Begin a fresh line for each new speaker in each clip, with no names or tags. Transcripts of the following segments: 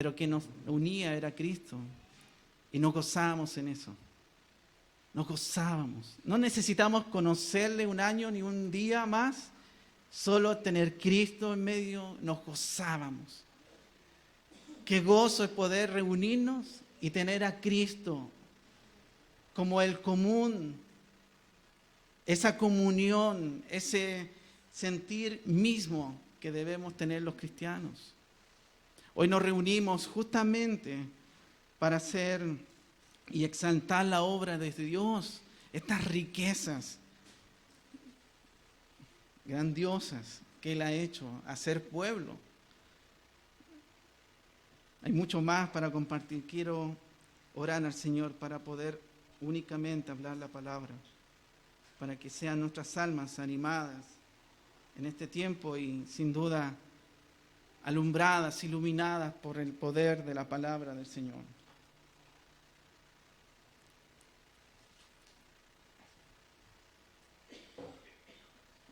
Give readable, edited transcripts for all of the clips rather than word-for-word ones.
pero que nos unía era Cristo. Y nos gozábamos en eso. Nos gozábamos. No necesitamos conocerle un año ni un día más. Solo tener Cristo en medio, nos gozábamos. Qué gozo es poder reunirnos y tener a Cristo como el común, esa comunión, ese sentir mismo que debemos tener los cristianos. Hoy nos reunimos justamente para hacer y exaltar la obra de Dios, estas riquezas grandiosas que Él ha hecho, hacer pueblo. Hay mucho más para compartir. Quiero orar al Señor para poder únicamente hablar la palabra, para que sean nuestras almas animadas en este tiempo y sin duda alumbradas, iluminadas por el poder de la palabra del Señor.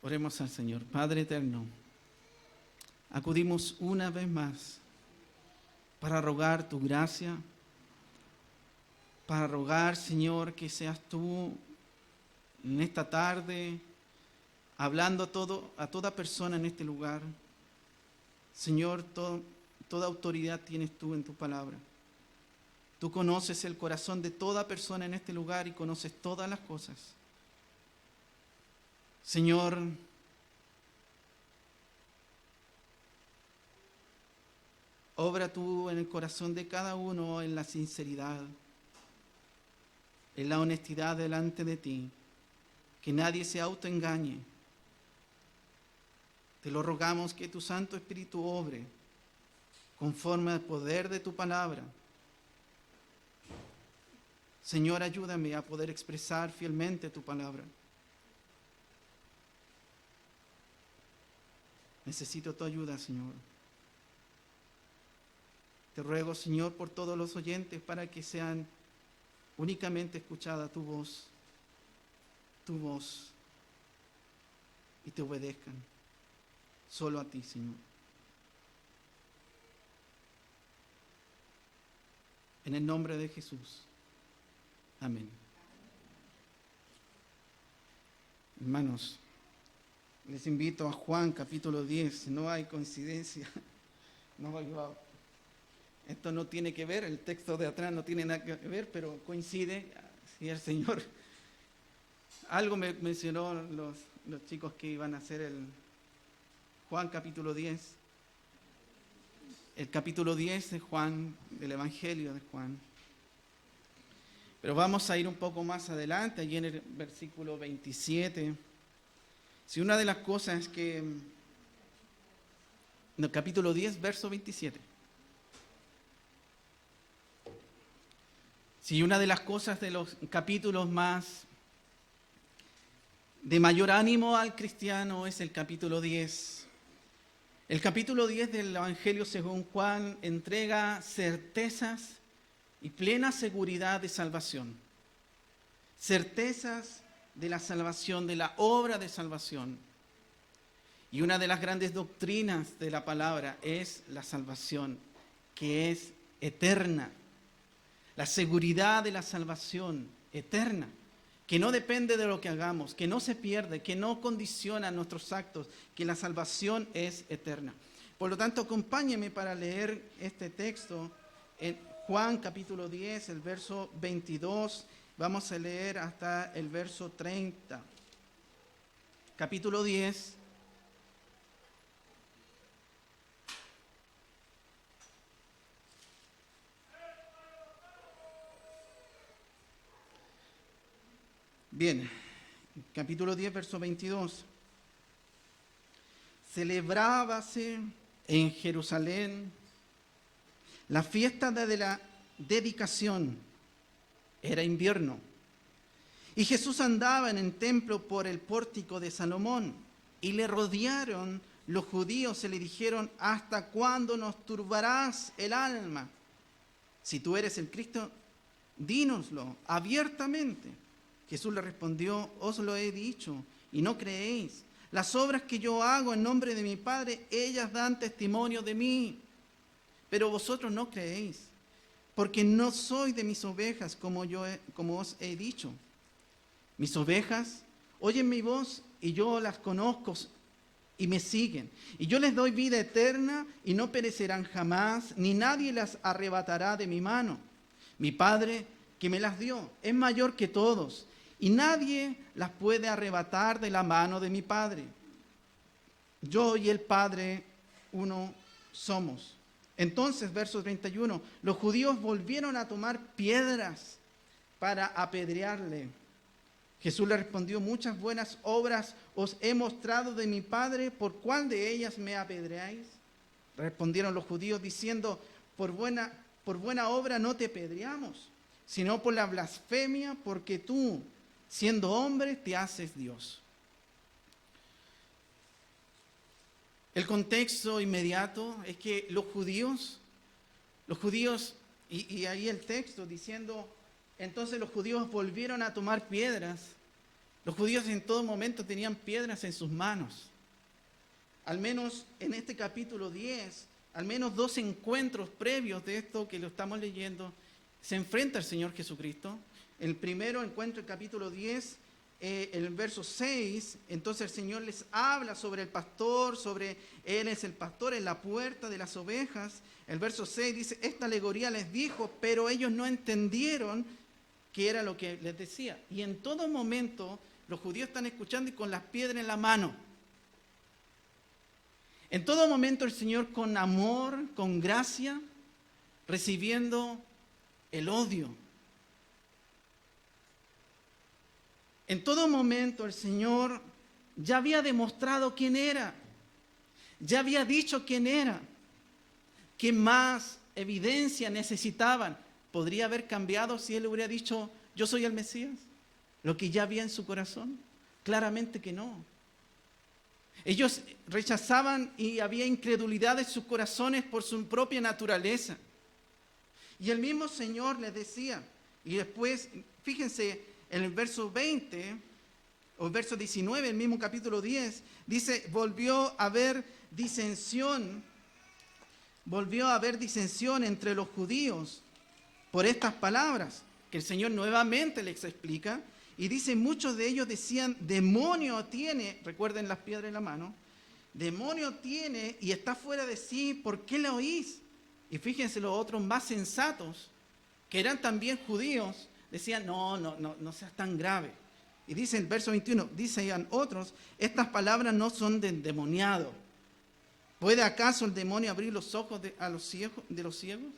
Oremos al Señor. Padre eterno, acudimos una vez más para rogar tu gracia, para rogar, Señor, que seas tú en esta tarde hablando a toda persona en este lugar. Señor, toda autoridad tienes tú en tu palabra. Tú conoces el corazón de toda persona en este lugar y conoces todas las cosas. Señor, obra tú en el corazón de cada uno en la sinceridad, en la honestidad delante de ti, que nadie se autoengañe. Te lo rogamos que tu Santo Espíritu obre conforme al poder de tu palabra. Señor, ayúdame a poder expresar fielmente tu palabra. Necesito tu ayuda, Señor. Te ruego, Señor, por todos los oyentes para que sean únicamente escuchada tu voz, y te obedezcan solo a ti, Señor. En el nombre de Jesús. Amén. Hermanos, les invito a Juan capítulo 10. No hay coincidencia. Esto no tiene que ver, el texto de atrás no tiene nada que ver, pero coincide. Si el Señor, algo me mencionó los chicos que iban a hacer el Juan capítulo 10. El capítulo 10 de Juan, del Evangelio de Juan. Pero vamos a ir un poco más adelante, allí en el versículo 27. Si una de las cosas que, en el capítulo 10, verso 27. Si una de las cosas de los capítulos más de mayor ánimo al cristiano es el capítulo 10. El capítulo 10 del Evangelio según Juan entrega certezas y plena seguridad de salvación. Certezas de la salvación, de la obra de salvación. Y una de las grandes doctrinas de la palabra es la salvación, que es eterna. La seguridad de la salvación eterna, que no depende de lo que hagamos, que no se pierde, que no condiciona nuestros actos, que la salvación es eterna. Por lo tanto, acompáñenme para leer este texto en Juan capítulo 10, el verso 22. Vamos a leer hasta el verso 30. Capítulo 10. Bien, capítulo 10, verso 22. Celebrábase en Jerusalén la fiesta de la dedicación. Era invierno. Y Jesús andaba en el templo por el pórtico de Salomón. Y le rodearon los judíos y le dijeron: ¿hasta cuándo nos turbarás el alma? Si tú eres el Cristo, dínoslo abiertamente. Jesús le respondió: os lo he dicho y no creéis. Las obras que yo hago en nombre de mi Padre, ellas dan testimonio de mí. pero vosotros no creéis, porque no soy de mis ovejas, como os he dicho. Mis ovejas oyen mi voz y yo las conozco y me siguen. Y yo les doy vida eterna y no perecerán jamás, ni nadie las arrebatará de mi mano. Mi Padre, que me las dio, es mayor que todos, y nadie las puede arrebatar de la mano de mi Padre. Yo y el Padre uno somos. Entonces, verso 31, los judíos volvieron a tomar piedras para apedrearle. Jesús le respondió: muchas buenas obras os he mostrado de mi Padre, ¿por cuál de ellas me apedreáis? Respondieron los judíos diciendo: por buena obra no te apedreamos, sino por la blasfemia, porque tú, siendo hombre, te haces Dios. El contexto inmediato es que los judíos, y ahí el texto diciendo, entonces los judíos volvieron a tomar piedras. Los judíos en todo momento tenían piedras en sus manos. Al menos en este capítulo 10, al menos 2 encuentros previos de esto que lo estamos leyendo, se enfrenta el Señor Jesucristo. El primero encuentro, el capítulo 10, en el verso 6, entonces el Señor les habla sobre el pastor, sobre Él es el pastor en la puerta de las ovejas. El verso 6 dice: esta alegoría les dijo, pero ellos no entendieron qué era lo que les decía. Y en todo momento los judíos están escuchando y con las piedras en la mano. En todo momento el Señor, con amor, con gracia, recibiendo el odio. En todo momento el Señor ya había demostrado quién era, ya había dicho quién era. ¿Qué más evidencia necesitaban? ¿Podría haber cambiado si Él hubiera dicho: yo soy el Mesías? Lo que ya había en su corazón. Claramente que no. Ellos rechazaban y había incredulidad en sus corazones por su propia naturaleza. Y el mismo Señor les decía, y después, fíjense, en el verso 20, o el verso 19, el mismo capítulo 10, dice: volvió a haber disensión entre los judíos por estas palabras, que el Señor nuevamente les explica, y dice: muchos de ellos decían: demonio tiene, recuerden las piedras en la mano, demonio tiene y está fuera de sí, ¿por qué le oís? Y fíjense, los otros más sensatos, que eran también judíos, decían: no seas tan grave. Y dice el verso 21, dicen otros: estas palabras no son de endemoniado. ¿Puede acaso el demonio abrir los ojos de los ciegos?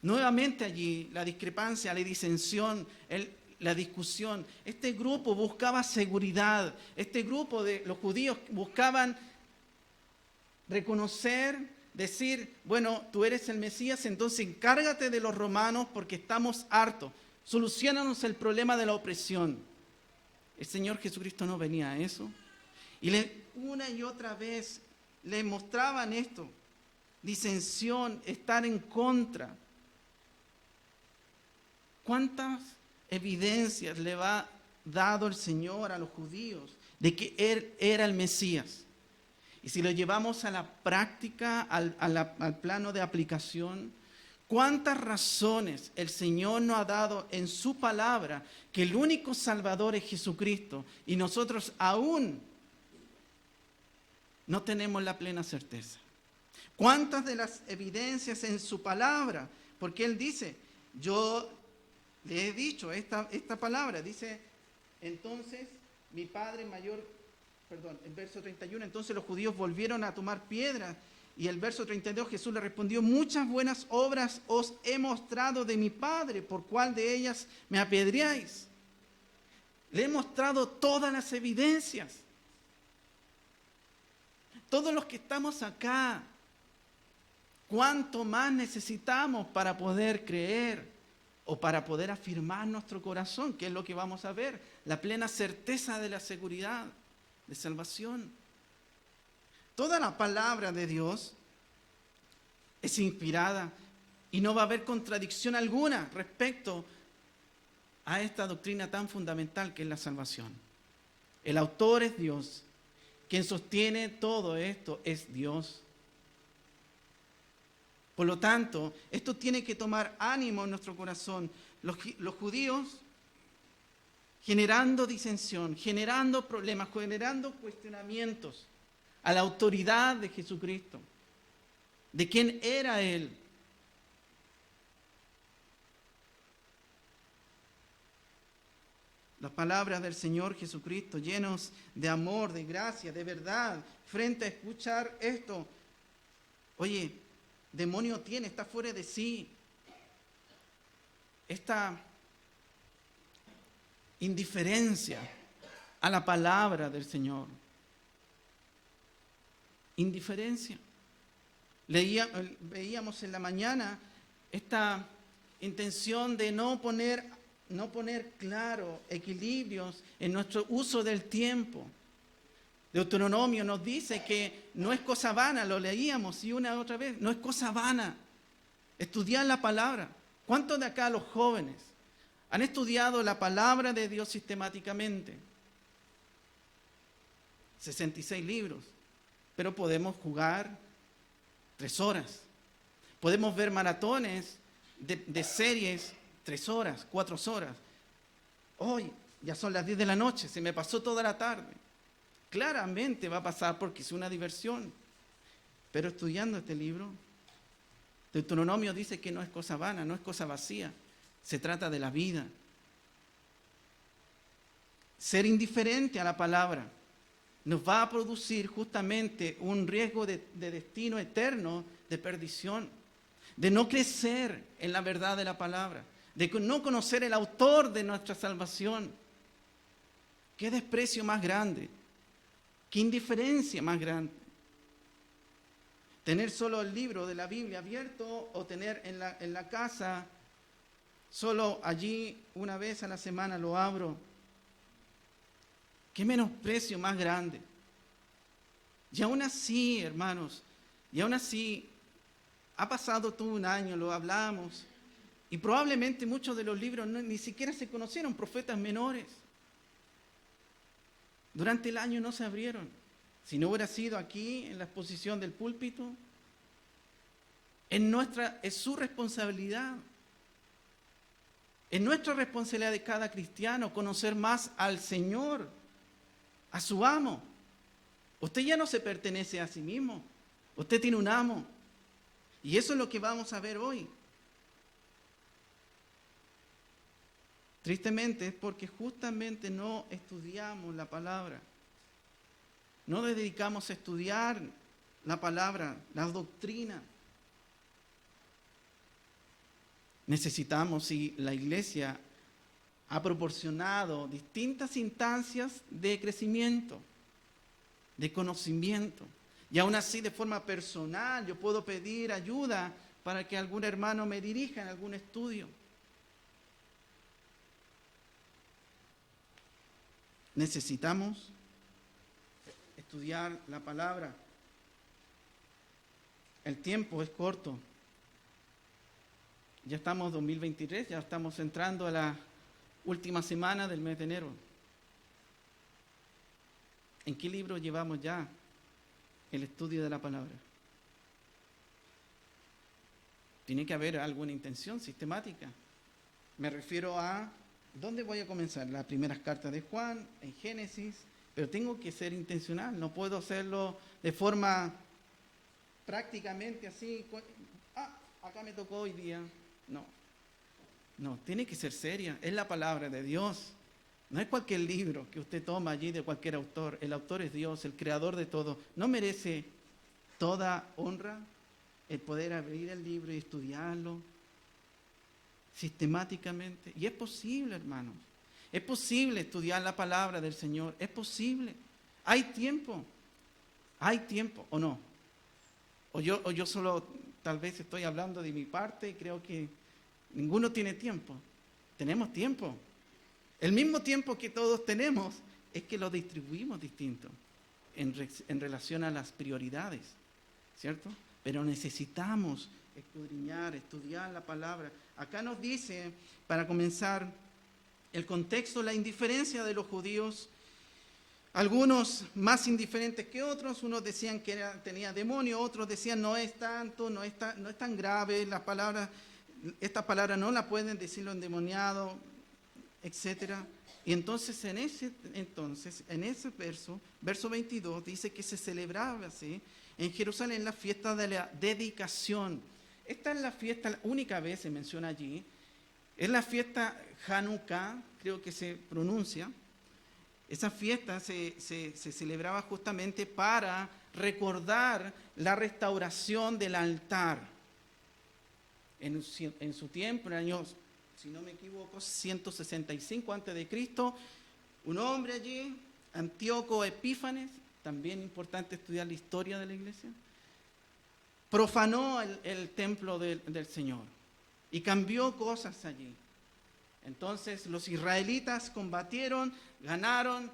Nuevamente allí la discrepancia, la disensión, la discusión. Este grupo buscaba seguridad. Este grupo de los judíos buscaban reconocer, decir: bueno, tú eres el Mesías, entonces encárgate de los romanos porque estamos hartos. Soluciónanos el problema de la opresión. El Señor Jesucristo no venía a eso. Y una y otra vez le mostraban esto: disensión, estar en contra. ¿Cuántas evidencias le ha dado el Señor a los judíos de que Él era el Mesías? Y si lo llevamos a la práctica, al plano de aplicación, ¿cuántas razones el Señor nos ha dado en su palabra que el único Salvador es Jesucristo y nosotros aún no tenemos la plena certeza? ¿Cuántas de las evidencias en su palabra? Porque Él dice: yo le he dicho esta palabra, dice, entonces mi Padre mayor, el verso 31, entonces los judíos volvieron a tomar piedras, y el verso 32 Jesús le respondió: muchas buenas obras os he mostrado de mi Padre, ¿por cuál de ellas me apedreáis? Le he mostrado todas las evidencias. Todos los que estamos acá, ¿cuánto más necesitamos para poder creer o para poder afirmar nuestro corazón? Que es lo que vamos a ver, la plena certeza de la seguridad de salvación. Toda la palabra de Dios es inspirada y no va a haber contradicción alguna respecto a esta doctrina tan fundamental que es la salvación. El autor es Dios. Quien sostiene todo esto es Dios. Por lo tanto, esto tiene que tomar ánimo en nuestro corazón. Los judíos generando disensión, generando problemas, generando cuestionamientos a la autoridad de Jesucristo, de quién era Él. Las palabras del Señor Jesucristo, llenos de amor, de gracia, de verdad, frente a escuchar esto. Oye, demonio tiene, está fuera de sí. Esta indiferencia a la palabra del Señor. Indiferencia. Veíamos en la mañana esta intención de no poner claro equilibrios en nuestro uso del tiempo. Deuteronomio nos dice que no es cosa vana, lo leíamos y una y otra vez, no es cosa vana estudiar la palabra. ¿Cuántos de acá los jóvenes han estudiado la palabra de Dios sistemáticamente? 66 libros, pero podemos jugar 3 horas. Podemos ver maratones de series 3 horas, 4 horas. Hoy ya son las 10 de la noche, se me pasó toda la tarde. Claramente va a pasar porque es una diversión. Pero estudiando este libro, Deuteronomio dice que no es cosa vana, no es cosa vacía. Se trata de la vida. Ser indiferente a la palabra nos va a producir justamente un riesgo de destino eterno de perdición, de no crecer en la verdad de la palabra, de no conocer el autor de nuestra salvación. ¿Qué desprecio más grande? ¿Qué indiferencia más grande? Tener solo el libro de la Biblia abierto o tener en la casa, solo allí una vez a la semana lo abro. ¿Qué menosprecio más grande? Y aún así, hermanos, y aún así, ha pasado todo un año, lo hablamos, y probablemente muchos de los libros ni siquiera se conocieron, profetas menores. Durante el año no se abrieron. Si no hubiera sido aquí, en la exposición del púlpito, es su responsabilidad. Es nuestra responsabilidad de cada cristiano conocer más al Señor, a su amo. Usted ya no se pertenece a sí mismo. Usted tiene un amo. Y eso es lo que vamos a ver hoy. Tristemente es porque justamente no estudiamos la palabra. No nos dedicamos a estudiar la palabra, la doctrina. Necesitamos, y la iglesia ha proporcionado distintas instancias de crecimiento, de conocimiento. Y aún así, de forma personal, yo puedo pedir ayuda para que algún hermano me dirija en algún estudio. Necesitamos estudiar la palabra. El tiempo es corto. Ya estamos en 2023, ya estamos entrando a la última semana del mes de enero. ¿En qué libro llevamos ya el estudio de la palabra? Tiene que haber alguna intención sistemática. Me refiero a ¿dónde voy a comenzar? Las primeras cartas de Juan, en Génesis, pero tengo que ser intencional, no puedo hacerlo de forma prácticamente así. Acá me tocó hoy día. No, tiene que ser seria, es la palabra de Dios. No es cualquier libro que usted toma allí de cualquier autor. El autor es Dios, el creador de todo. ¿No merece toda honra el poder abrir el libro y estudiarlo sistemáticamente? Y es posible, hermanos. Es posible estudiar la palabra del Señor. Es posible. Hay tiempo. Hay tiempo, ¿o no? O yo solo tal vez estoy hablando de mi parte y creo que ninguno tiene tiempo. Tenemos tiempo. El mismo tiempo que todos tenemos es que lo distribuimos distinto en relación a las prioridades, ¿cierto? Pero necesitamos escudriñar, estudiar la palabra. Acá nos dice, para comenzar, el contexto, la indiferencia de los judíos Algunos más indiferentes que otros, unos decían que tenía demonio, otros decían no es tanto, no es tan grave, esta palabra no la pueden decir los endemoniados, etc. Y entonces en ese verso 22, dice que se celebraba así en Jerusalén la fiesta de la dedicación. Esta es la fiesta, la única vez se menciona allí, es la fiesta Hanukkah, creo que se pronuncia. Esa fiesta se celebraba justamente para recordar la restauración del altar. En su tiempo, en el año, si no me equivoco, 165 a.C., un hombre allí, Antíoco Epífanes, también importante estudiar la historia de la iglesia, profanó el templo del Señor y cambió cosas allí. Entonces los israelitas combatieron, ganaron,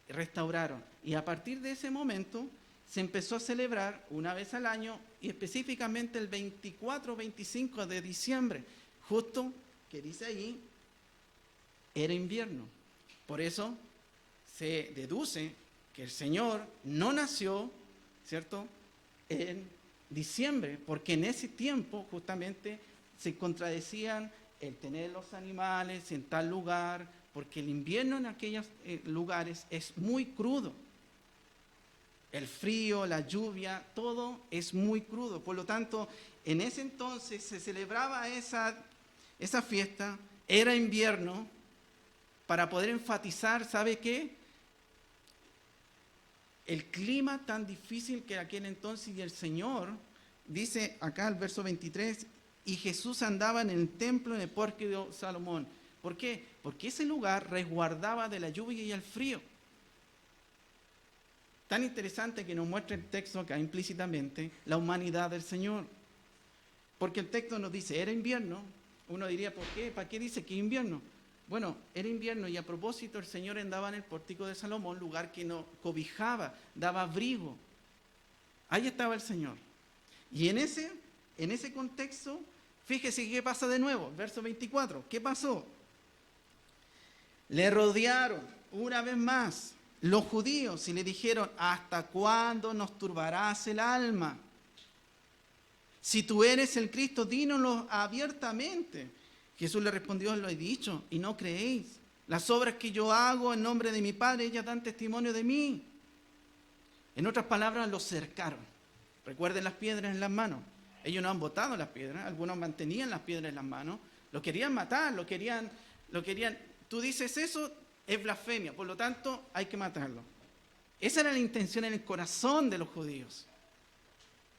restauraron. Y a partir de ese momento se empezó a celebrar una vez al año y específicamente el 24-25 de diciembre, justo que dice ahí, era invierno. Por eso se deduce que el Señor no nació, ¿cierto?, en diciembre, porque en ese tiempo justamente se contradecían el tener los animales en tal lugar, porque el invierno en aquellos lugares es muy crudo. El frío, la lluvia, todo es muy crudo. Por lo tanto, en ese entonces se celebraba esa fiesta, era invierno, para poder enfatizar, ¿sabe qué? El clima tan difícil que aquel entonces, y el Señor, dice acá el verso 23, y Jesús andaba en el templo, en el pórtico de Salomón. ¿Por qué? Porque ese lugar resguardaba de la lluvia y el frío. Tan interesante que nos muestra el texto acá implícitamente la humanidad del Señor. Porque el texto nos dice, era invierno. Uno diría, ¿por qué? ¿Para qué dice que invierno? Bueno, era invierno y a propósito el Señor andaba en el pórtico de Salomón, lugar que no cobijaba, daba abrigo. Ahí estaba el Señor. Y en ese contexto, fíjese qué pasa de nuevo, verso 24. ¿Qué pasó? Le rodearon una vez más los judíos y le dijeron, ¿hasta cuándo nos turbarás el alma? Si tú eres el Cristo, dínoslo abiertamente. Jesús le respondió, lo he dicho y no creéis. Las obras que yo hago en nombre de mi Padre, ellas dan testimonio de mí. En otras palabras, los cercaron. Recuerden las piedras en las manos. Ellos no han botado las piedras, algunos mantenían las piedras en las manos, lo querían matar, lo querían. Tú dices eso, es blasfemia, por lo tanto hay que matarlo. Esa era la intención en el corazón de los judíos.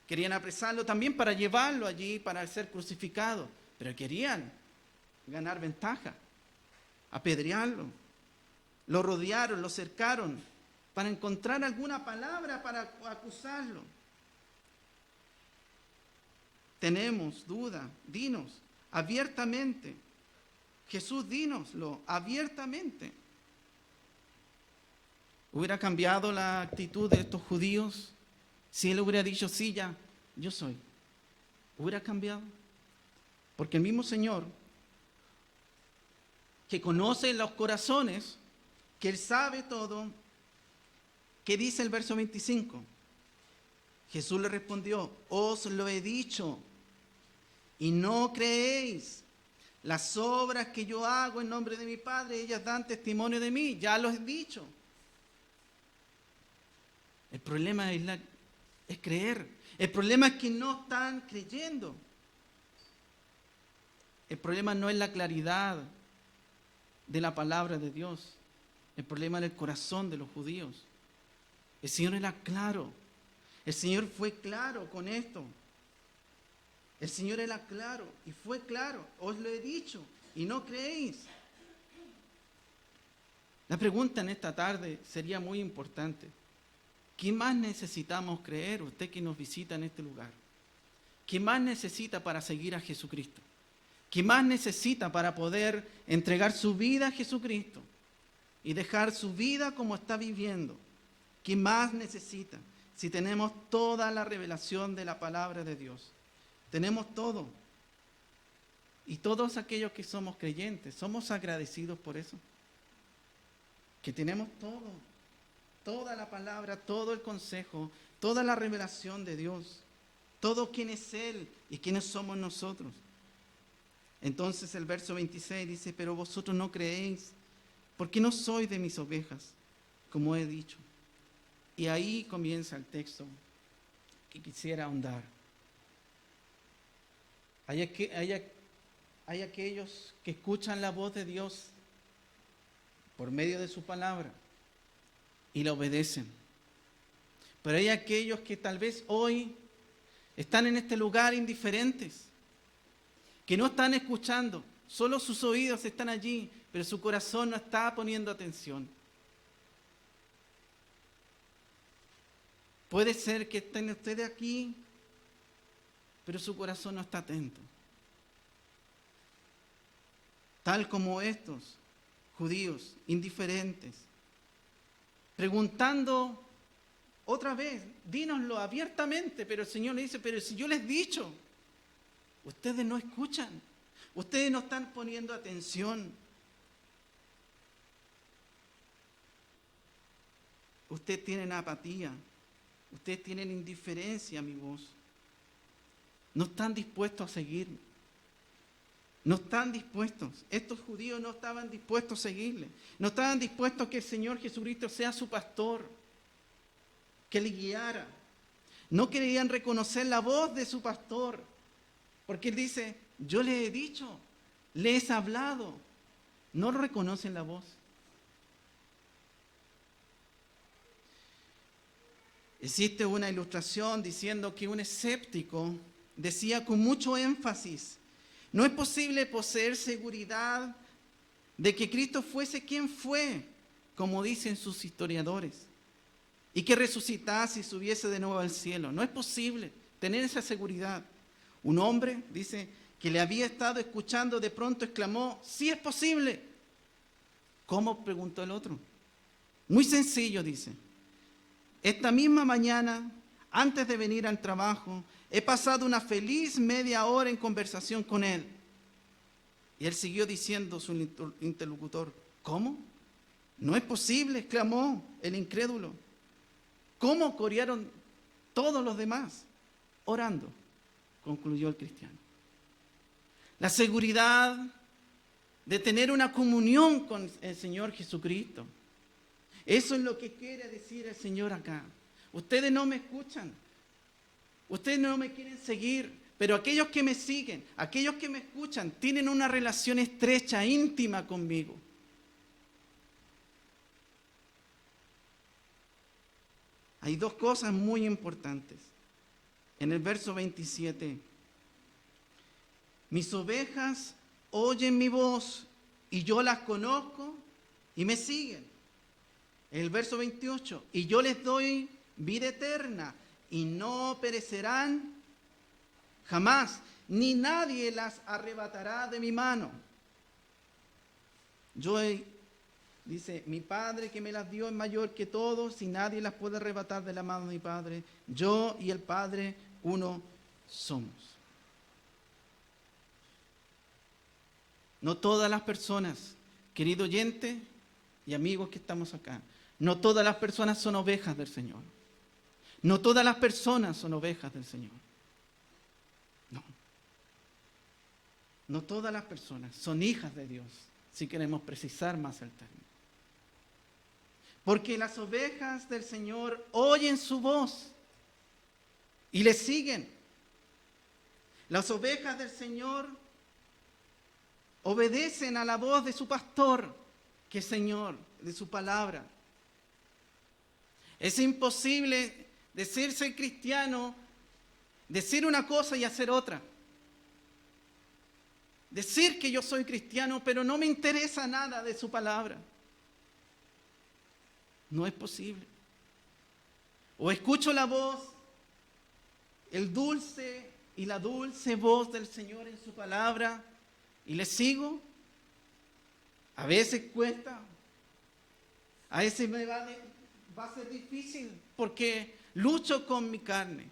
Querían apresarlo también para llevarlo allí, para ser crucificado, pero querían ganar ventaja, apedrearlo. Lo rodearon, lo cercaron, para encontrar alguna palabra para acusarlo. Tenemos duda, dinos abiertamente. Jesús, dínoslo abiertamente. ¿Hubiera cambiado la actitud de estos judíos si él hubiera dicho, sí, ya, yo soy? ¿Hubiera cambiado? Porque el mismo Señor, que conoce los corazones, que Él sabe todo, ¿qué dice el verso 25? Jesús le respondió, os lo he dicho y no creéis. Las obras que yo hago en nombre de mi Padre, ellas dan testimonio de mí, ya lo he dicho. El problema es creer. El problema es que no están creyendo. El problema no es la claridad de la palabra de Dios. El problema era el corazón de los judíos. El Señor era claro. El Señor fue claro con esto. El Señor era claro y fue claro. Os lo he dicho y no creéis. La pregunta en esta tarde sería muy importante. ¿Qué más necesitamos creer, usted que nos visita en este lugar? ¿Qué más necesita para seguir a Jesucristo? ¿Qué más necesita para poder entregar su vida a Jesucristo y dejar su vida como está viviendo? ¿Qué más necesita? Si tenemos toda la revelación de la palabra de Dios. Tenemos todo. Y todos aquellos que somos creyentes, somos agradecidos por eso. Que tenemos todo. toda la palabra, todo el consejo, toda la revelación de Dios, todo quién es Él y quiénes somos nosotros. Entonces el verso 26 dice, pero vosotros no creéis, porque no sois de mis ovejas, como he dicho. Y ahí comienza el texto que quisiera ahondar. Hay aquellos que escuchan la voz de Dios por medio de su palabra y la obedecen. Pero hay aquellos que tal vez hoy están en este lugar indiferentes, que no están escuchando, solo sus oídos están allí, pero su corazón no está poniendo atención. Puede ser que estén ustedes aquí, pero su corazón no está atento. Tal como estos judíos indiferentes, preguntando otra vez, dínoslo abiertamente, pero el Señor le dice, pero si yo les he dicho, ustedes no escuchan, ustedes no están poniendo atención. Ustedes tienen apatía, ustedes tienen indiferencia a mi voz. No están dispuestos a seguirme. No están dispuestos. Estos judíos no estaban dispuestos a seguirle. No estaban dispuestos a que el Señor Jesucristo sea su pastor, que le guiara. No querían reconocer la voz de su pastor, porque Él dice, yo les he dicho, les he hablado. No reconocen la voz. Existe una ilustración diciendo que un escéptico decía con mucho énfasis, no es posible poseer seguridad de que Cristo fuese quien fue, como dicen sus historiadores, y que resucitase y subiese de nuevo al cielo. No es posible tener esa seguridad. Un hombre, dice, que le había estado escuchando, de pronto exclamó, sí es posible. ¿Cómo?, preguntó el otro. Muy sencillo, dice. Esta misma mañana, antes de venir al trabajo, he pasado una feliz media hora en conversación con él. Y él siguió diciendo, su interlocutor, ¿cómo? No es posible, exclamó el incrédulo. ¿Cómo?, corearon todos los demás. Orando, concluyó el cristiano. La seguridad de tener una comunión con el Señor Jesucristo. Eso es lo que quiere decir el Señor acá. Ustedes no me escuchan. Ustedes no me quieren seguir. Pero aquellos que me siguen, aquellos que me escuchan, tienen una relación estrecha, íntima conmigo. Hay dos cosas muy importantes. En el verso 27, mis ovejas oyen mi voz y yo las conozco y me siguen. El verso 28, y yo les doy vida eterna y no perecerán jamás, ni nadie las arrebatará de mi mano. Dice, mi Padre que me las dio es mayor que todos y nadie las puede arrebatar de la mano de mi Padre. Yo y el Padre uno somos. No todas las personas, querido oyente y amigos que estamos acá, no todas las personas son ovejas del Señor. No todas las personas son ovejas del Señor. No. No todas las personas son hijas de Dios, si queremos precisar más el término. Porque las ovejas del Señor oyen su voz y le siguen. Las ovejas del Señor obedecen a la voz de su pastor, que es Señor, de su palabra. Es imposible decirse cristiano, decir una cosa y hacer otra. Decir que yo soy cristiano, pero no me interesa nada de su palabra. No es posible. O escucho la voz, el dulce y la dulce voz del Señor en su palabra y le sigo. A veces cuesta, a veces va a ser difícil porque lucho con mi carne.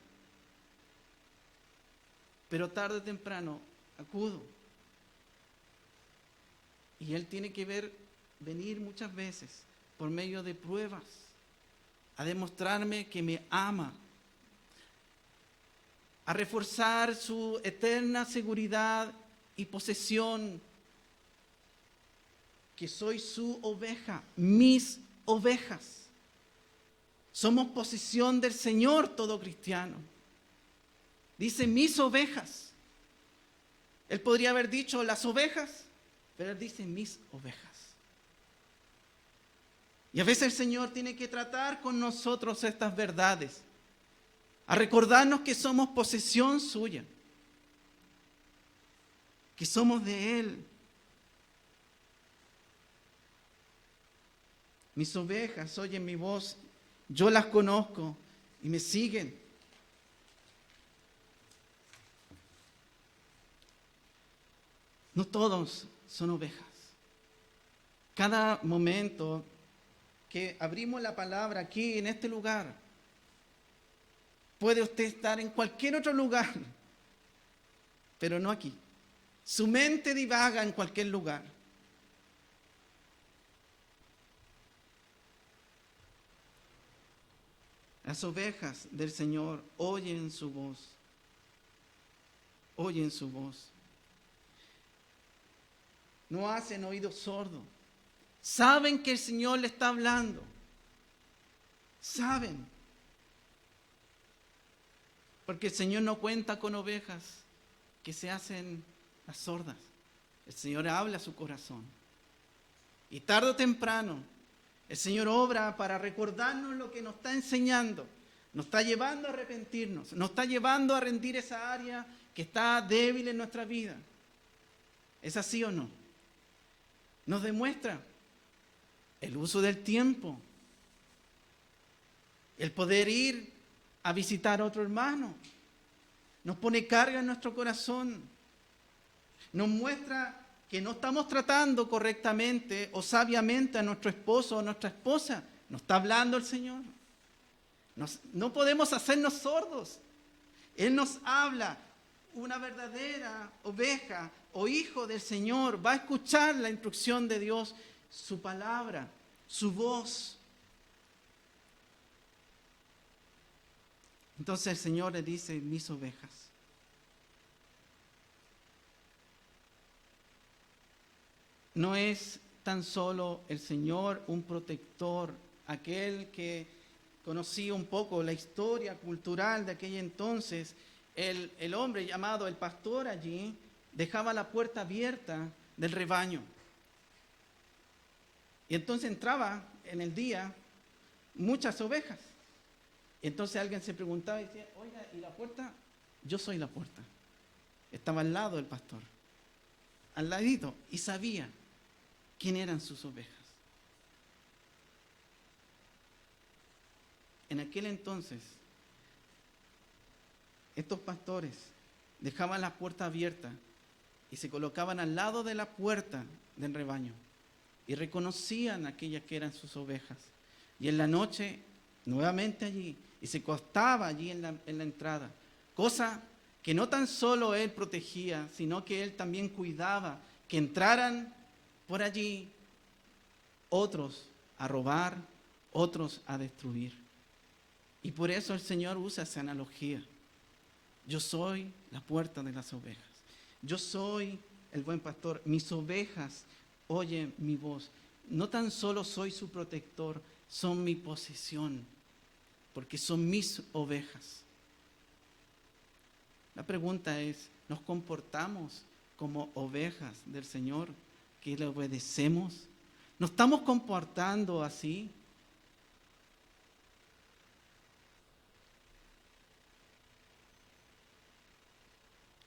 Pero tarde o temprano acudo. Y Él tiene que venir muchas veces por medio de pruebas, a demostrarme que me ama, a reforzar su eterna seguridad y posesión, que soy su oveja, mis ovejas. Somos posesión del Señor todo cristiano. Dice mis ovejas. Él podría haber dicho las ovejas, pero él dice mis ovejas. Y a veces el Señor tiene que tratar con nosotros estas verdades, a recordarnos que somos posesión suya, que somos de Él. Mis ovejas oyen mi voz, yo las conozco y me siguen. No todos son ovejas. Cada momento que abrimos la palabra aquí en este lugar, puede usted estar en cualquier otro lugar, pero no aquí. Su mente divaga en cualquier lugar. Las ovejas del Señor oyen su voz. Oyen su voz. No hacen oídos sordos. Saben que el Señor le está hablando. Saben. Porque el Señor no cuenta con ovejas que se hacen las sordas. El Señor habla a su corazón. Y tarde o temprano, el Señor obra para recordarnos lo que nos está enseñando. Nos está llevando a arrepentirnos. Nos está llevando a rendir esa área que está débil en nuestra vida. ¿Es así o no? Nos demuestra el uso del tiempo, el poder ir a visitar a otro hermano, nos pone carga en nuestro corazón, nos muestra que no estamos tratando correctamente o sabiamente a nuestro esposo o nuestra esposa. Nos está hablando el Señor. No podemos hacernos sordos. Él nos habla. Una verdadera oveja o hijo del Señor va a escuchar la instrucción de Dios, su palabra, su voz. Entonces el Señor le dice, mis ovejas. No es tan solo el Señor un protector, aquel que conocía un poco la historia cultural de aquel entonces. El hombre llamado el pastor allí dejaba la puerta abierta del rebaño. Y entonces entraba en el día muchas ovejas. Y entonces alguien se preguntaba y decía, oiga, ¿y la puerta? Yo soy la puerta. Estaba al lado del pastor, al ladito, y sabía quién eran sus ovejas. En aquel entonces, estos pastores dejaban la puerta abierta y se colocaban al lado de la puerta del rebaño y reconocían aquellas que eran sus ovejas. Y en la noche, nuevamente allí, y se acostaba allí en la entrada, cosa que no tan solo él protegía, sino que él también cuidaba que entraran por allí otros a robar, otros a destruir. Y por eso el Señor usa esa analogía. Yo soy la puerta de las ovejas. Yo soy el buen pastor. Mis ovejas oyen mi voz. No tan solo soy su protector, son mi posesión, porque son mis ovejas. La pregunta es, ¿nos comportamos como ovejas del Señor que le obedecemos? ¿Nos estamos comportando así?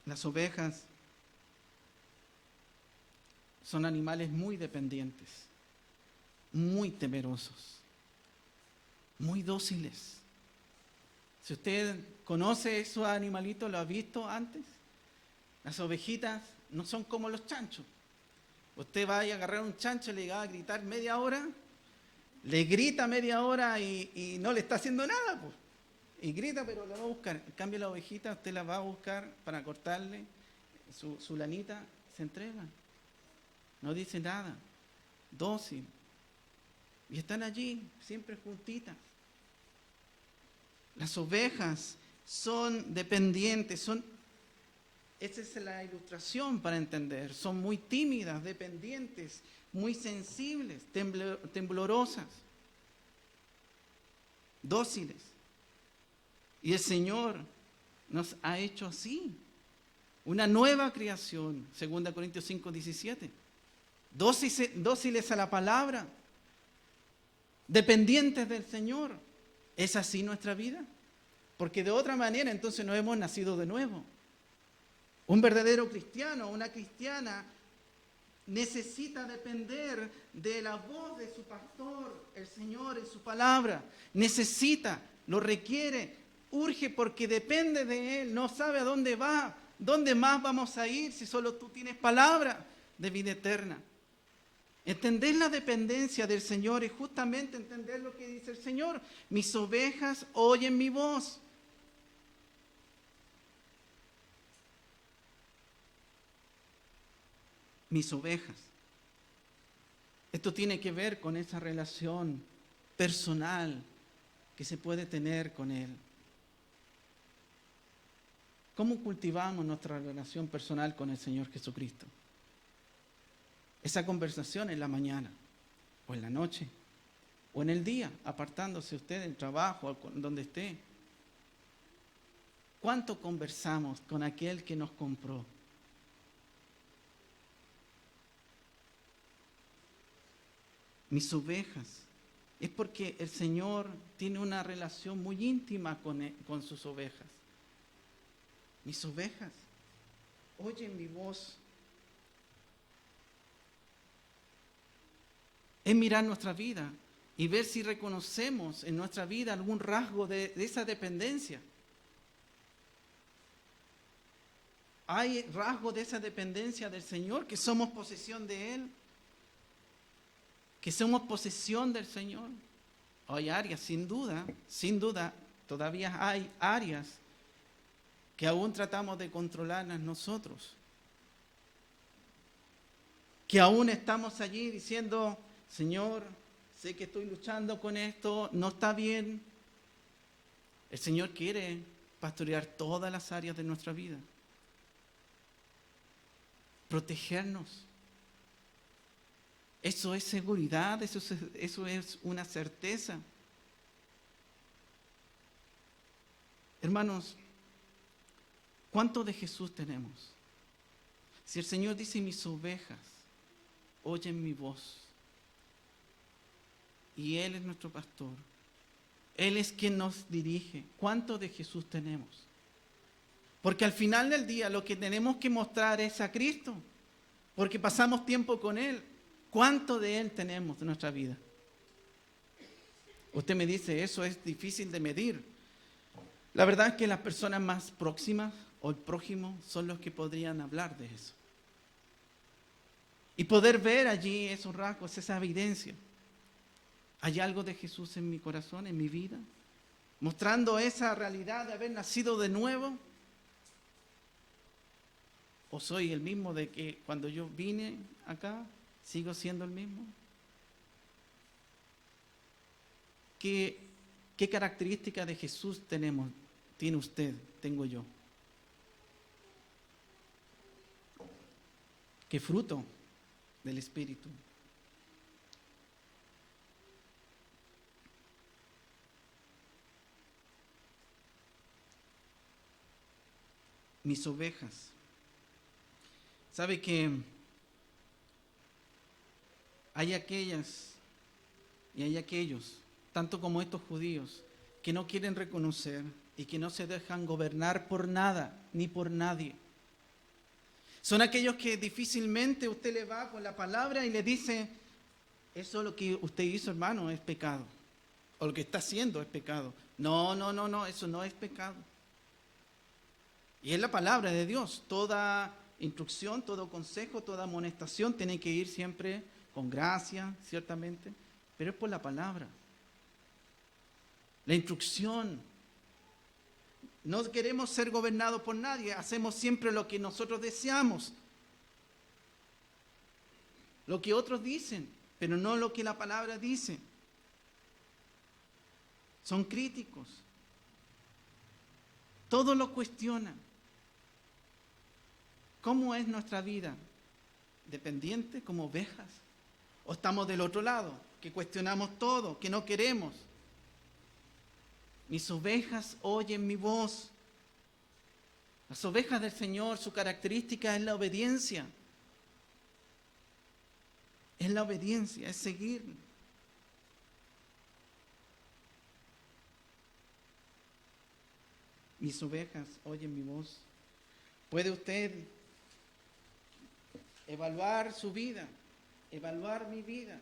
Las ovejas son animales muy dependientes, muy temerosos, muy dóciles. Si usted conoce esos animalitos, ¿lo ha visto antes? Las ovejitas no son como los chanchos. Usted va a agarrar un chancho y le va a gritar media hora, le grita media hora y no le está haciendo nada, pues. Y grita, pero la va a buscar. En cambio, la ovejita usted la va a buscar para cortarle su lanita, se entrega. No dice nada, dócil. Y están allí, siempre juntitas. Las ovejas son dependientes, esa es la ilustración para entender. Son muy tímidas, dependientes, muy sensibles, temblorosas, dóciles. Y el Señor nos ha hecho así. Una nueva creación, 2 Corintios 5:17. Dóciles a la palabra, dependientes del Señor. ¿Es así nuestra vida? Porque de otra manera entonces no hemos nacido de nuevo. Un verdadero cristiano, una cristiana, necesita depender de la voz de su pastor, el Señor, en su palabra. Necesita, lo requiere, urge porque depende de Él, no sabe a dónde va, dónde más vamos a ir si solo tú tienes palabra de vida eterna. Entender la dependencia del Señor es justamente entender lo que dice el Señor. Mis ovejas oyen mi voz. Mis ovejas. Esto tiene que ver con esa relación personal que se puede tener con Él. ¿Cómo cultivamos nuestra relación personal con el Señor Jesucristo? Esa conversación en la mañana, o en la noche, o en el día, apartándose usted del trabajo, o donde esté. ¿Cuánto conversamos con aquel que nos compró? Mis ovejas. Es porque el Señor tiene una relación muy íntima con sus ovejas. Mis ovejas oyen mi voz. Es mirar nuestra vida y ver si reconocemos en nuestra vida algún rasgo de esa dependencia. ¿Hay rasgos de esa dependencia del Señor, que somos posesión de Él? ¿Que somos posesión del Señor? Hay áreas, sin duda, todavía hay áreas que aún tratamos de controlarlas nosotros. Que aún estamos allí diciendo, Señor, sé que estoy luchando con esto, no está bien. El Señor quiere pastorear todas las áreas de nuestra vida. Protegernos. Eso es seguridad, eso es una certeza. Hermanos, ¿cuánto de Jesús tenemos? Si el Señor dice, mis ovejas oyen mi voz, y Él es nuestro pastor, Él es quien nos dirige, ¿cuánto de Jesús tenemos? Porque al final del día lo que tenemos que mostrar es a Cristo, porque pasamos tiempo con Él. ¿Cuánto de Él tenemos en nuestra vida? Usted me dice, eso es difícil de medir. La verdad es que las personas más próximas o el prójimo son los que podrían hablar de eso. Y poder ver allí esos rasgos, esa evidencia. ¿Hay algo de Jesús en mi corazón, en mi vida? Mostrando esa realidad de haber nacido de nuevo. ¿O soy el mismo de que cuando yo vine acá, sigo siendo el mismo? ¿Qué característica de Jesús tiene usted, tengo yo? ¿Qué fruto del Espíritu? Mis ovejas. ¿Sabe que hay aquellas y hay aquellos, tanto como estos judíos, que no quieren reconocer y que no se dejan gobernar por nada ni por nadie? Son aquellos que difícilmente usted le va con la palabra y le dice, eso lo que usted hizo, hermano, es pecado. O lo que está haciendo es pecado. No, eso no es pecado. Y es la palabra de Dios. Toda instrucción, todo consejo, toda amonestación tiene que ir siempre con gracia, ciertamente, pero es por la palabra. La instrucción. No queremos ser gobernados por nadie, hacemos siempre lo que nosotros deseamos, lo que otros dicen, pero no lo que la palabra dice. Son críticos. Todo lo cuestionan. ¿Cómo es nuestra vida? ¿Dependiente como ovejas? ¿O estamos del otro lado, que cuestionamos todo, que no queremos? Mis ovejas oyen mi voz. Las ovejas del Señor, su característica es la obediencia. Es la obediencia, es seguir. Mis ovejas oyen mi voz. ¿Puede usted evaluar su vida, evaluar mi vida?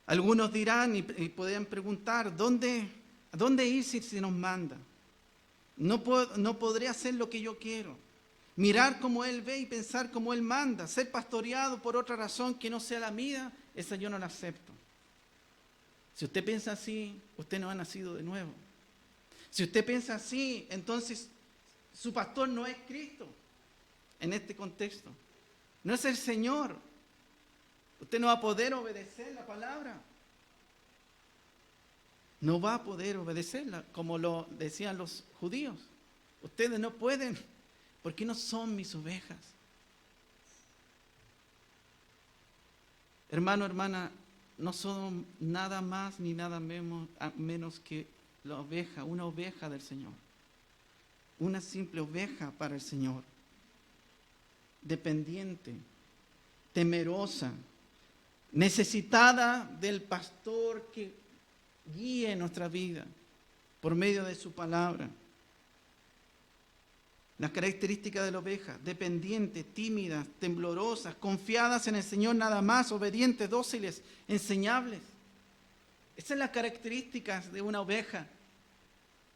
Algunos dirán y podrían preguntar, ¿a dónde ir si nos manda? No podré hacer lo que yo quiero. Mirar como Él ve y pensar como Él manda. Ser pastoreado por otra razón que no sea la mía, esa yo no la acepto. Si usted piensa así, usted no ha nacido de nuevo. Si usted piensa así, entonces su pastor no es Cristo en este contexto. No es el Señor. Usted no va a poder obedecer la palabra. No va a poder obedecerla, como lo decían los judíos. Ustedes no pueden, porque no son mis ovejas. Hermano, hermana, no son nada más ni nada menos que la oveja, una oveja del Señor. Una simple oveja para el Señor. Dependiente, temerosa, necesitada del pastor que guíe nuestra vida por medio de su palabra. Las características de la oveja: dependientes, tímidas, temblorosas, confiadas en el Señor nada más, obedientes, dóciles, enseñables. Esas son las características de una oveja.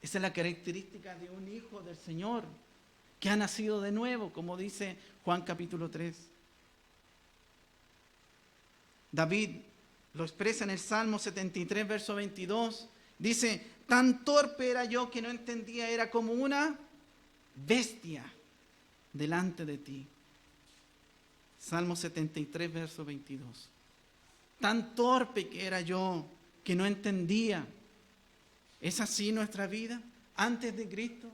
Esa es la característica de un hijo del Señor que ha nacido de nuevo, como dice Juan capítulo 3. David lo expresa en el Salmo 73, verso 22. Dice, tan torpe era yo que no entendía, era como una bestia delante de ti. Salmo 73, verso 22. Tan torpe que era yo que no entendía. ¿Es así nuestra vida antes de Cristo?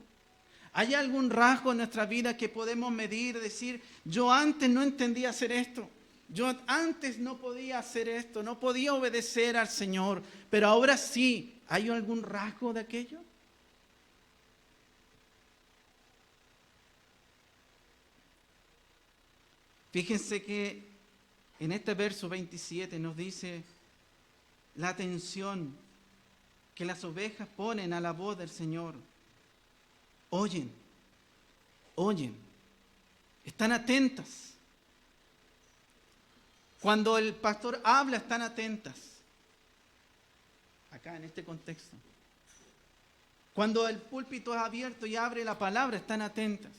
¿Hay algún rasgo en nuestra vida que podemos medir, decir, yo antes no entendía hacer esto? Yo antes no podía hacer esto, no podía obedecer al Señor, pero ahora sí. ¿Hay algún rasgo de aquello? Fíjense que en este verso 27 nos dice la atención que las ovejas ponen a la voz del Señor. Oyen, están atentas. Cuando el pastor habla, están atentas. Acá en este contexto. Cuando el púlpito es abierto y abre la palabra, están atentas.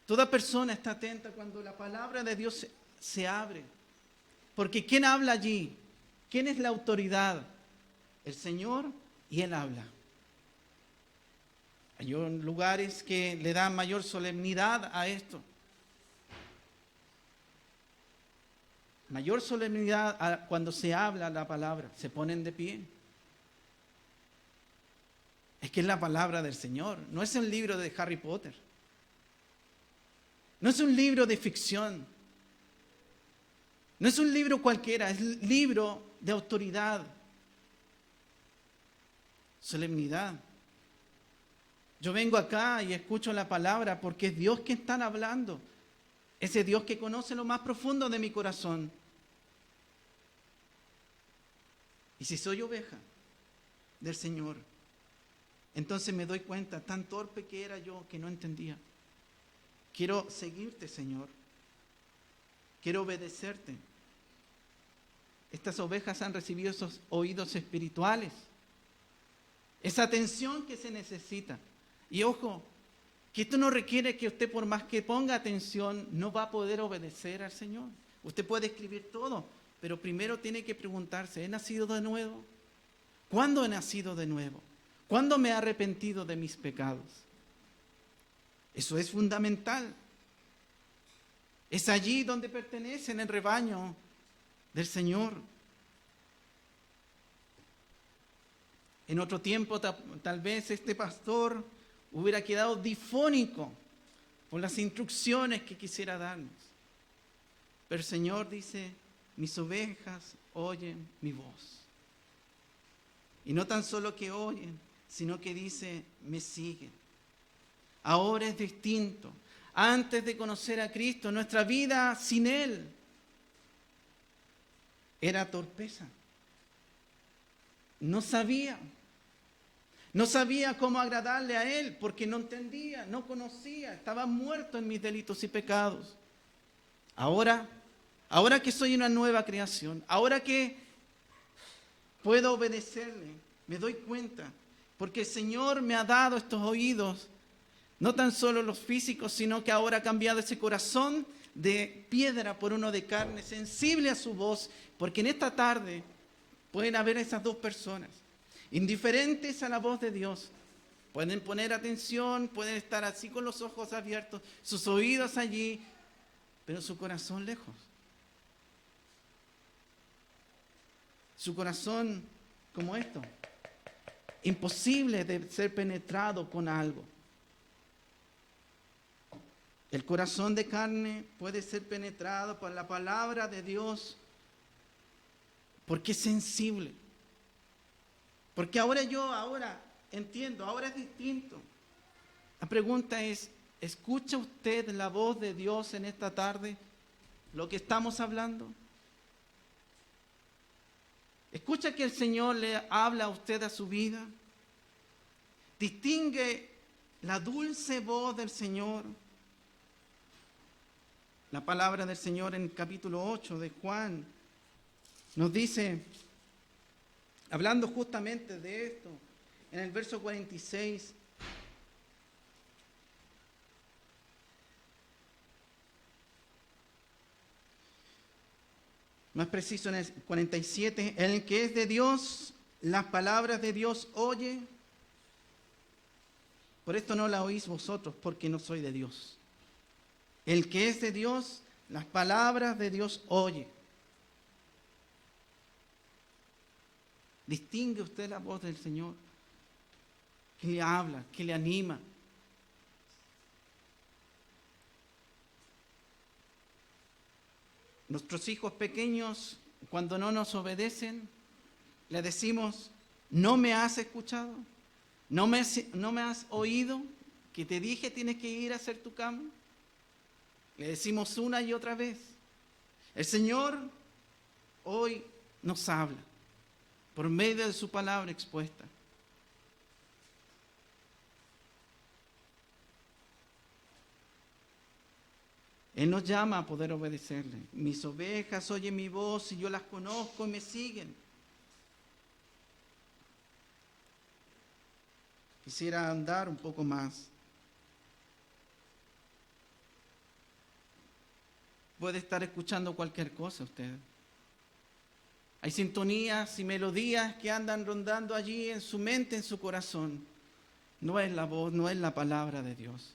Toda persona está atenta cuando la palabra de Dios se abre. Porque ¿quién habla allí? ¿Quién es la autoridad? El Señor, y Él habla. Hay lugares que le dan mayor solemnidad a esto. Mayor solemnidad cuando se habla la palabra. Se ponen de pie. Es que es la palabra del Señor. No es un libro de Harry Potter. No es un libro de ficción. No es un libro cualquiera. Es un libro de autoridad. Solemnidad. Yo vengo acá y escucho la palabra porque es Dios quien está hablando. Ese Dios que conoce lo más profundo de mi corazón. Y si soy oveja del Señor, entonces me doy cuenta, tan torpe que era yo que no entendía. Quiero seguirte, Señor. Quiero obedecerte. Estas ovejas han recibido esos oídos espirituales. Esa atención que se necesita. Y ojo, que esto no requiere que usted, por más que ponga atención, no va a poder obedecer al Señor. Usted puede escribir todo, pero primero tiene que preguntarse, ¿he nacido de nuevo? ¿Cuándo he nacido de nuevo? ¿Cuándo me he arrepentido de mis pecados? Eso es fundamental. Es allí donde pertenece, en el rebaño del Señor. En otro tiempo tal vez este pastor hubiera quedado difónico por las instrucciones que quisiera darnos. Pero el Señor dice, mis ovejas oyen mi voz. Y no tan solo que oyen, sino que dice, me siguen. Ahora es distinto. Antes de conocer a Cristo, nuestra vida sin Él era torpeza. No sabía cómo agradarle a Él, porque no entendía, no conocía, estaba muerto en mis delitos y pecados. Ahora que soy una nueva creación, ahora que puedo obedecerle, me doy cuenta, porque el Señor me ha dado estos oídos, no tan solo los físicos, sino que ahora ha cambiado ese corazón de piedra por uno de carne, sensible a su voz, porque en esta tarde pueden haber esas dos personas, indiferentes a la voz de Dios. Pueden poner atención, pueden estar así con los ojos abiertos, sus oídos allí, pero su corazón lejos. Su corazón como esto, imposible de ser penetrado con algo. El corazón de carne puede ser penetrado por la palabra de Dios porque es sensible. Porque ahora entiendo, ahora es distinto. La pregunta es, ¿escucha usted la voz de Dios en esta tarde? Lo que estamos hablando. ¿Escucha que el Señor le habla a usted a su vida? ¿Distingue la dulce voz del Señor? La palabra del Señor en el capítulo 8 de Juan nos dice, hablando justamente de esto, en el verso 46, más preciso en el 47, el que es de Dios, las palabras de Dios oye. Por esto no la oís vosotros, porque no soy de Dios. El que es de Dios, las palabras de Dios oye. ¿Distingue usted la voz del Señor? Que le habla, que le anima. Nuestros hijos pequeños, cuando no nos obedecen, le decimos, ¿no me has escuchado? ¿No me has oído? Que te dije tienes que ir a hacer tu cama. Le decimos una y otra vez. El Señor hoy nos habla por medio de su palabra expuesta. Él nos llama a poder obedecerle. Mis ovejas oyen mi voz y yo las conozco y me siguen. Quisiera andar un poco más. Puede estar escuchando cualquier cosa usted. Hay sintonías y melodías que andan rondando allí en su mente, en su corazón. No es la voz, no es la palabra de Dios.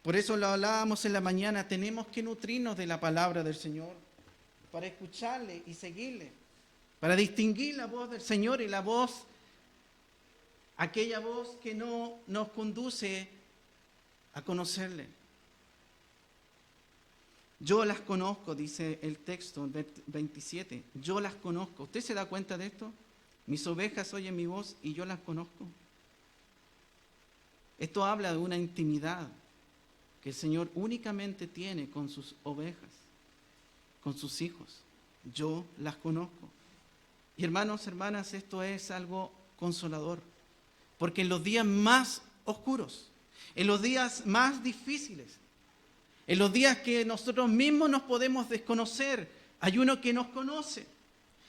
Por eso lo hablábamos en la mañana, tenemos que nutrirnos de la palabra del Señor para escucharle y seguirle, para distinguir la voz del Señor y la voz, aquella voz que no nos conduce a conocerle. Yo las conozco, dice el texto 27, yo las conozco. ¿Usted se da cuenta de esto? Mis ovejas oyen mi voz y yo las conozco. Esto habla de una intimidad que el Señor únicamente tiene con sus ovejas, con sus hijos. Yo las conozco. Y hermanos, hermanas, esto es algo consolador, porque en los días más oscuros, en los días más difíciles, en los días que nosotros mismos nos podemos desconocer, hay uno que nos conoce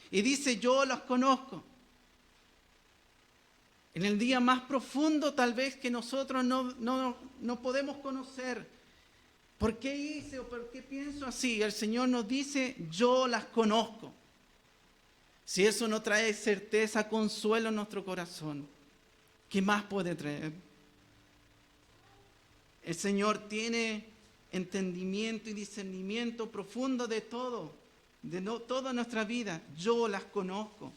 y dice, yo los conozco. En el día más profundo tal vez que nosotros no podemos conocer, ¿por qué hice o por qué pienso así? El Señor nos dice, yo las conozco. Si eso no trae certeza, consuelo en nuestro corazón, ¿qué más puede traer? El Señor tiene entendimiento y discernimiento profundo de todo, toda nuestra vida. Yo las conozco.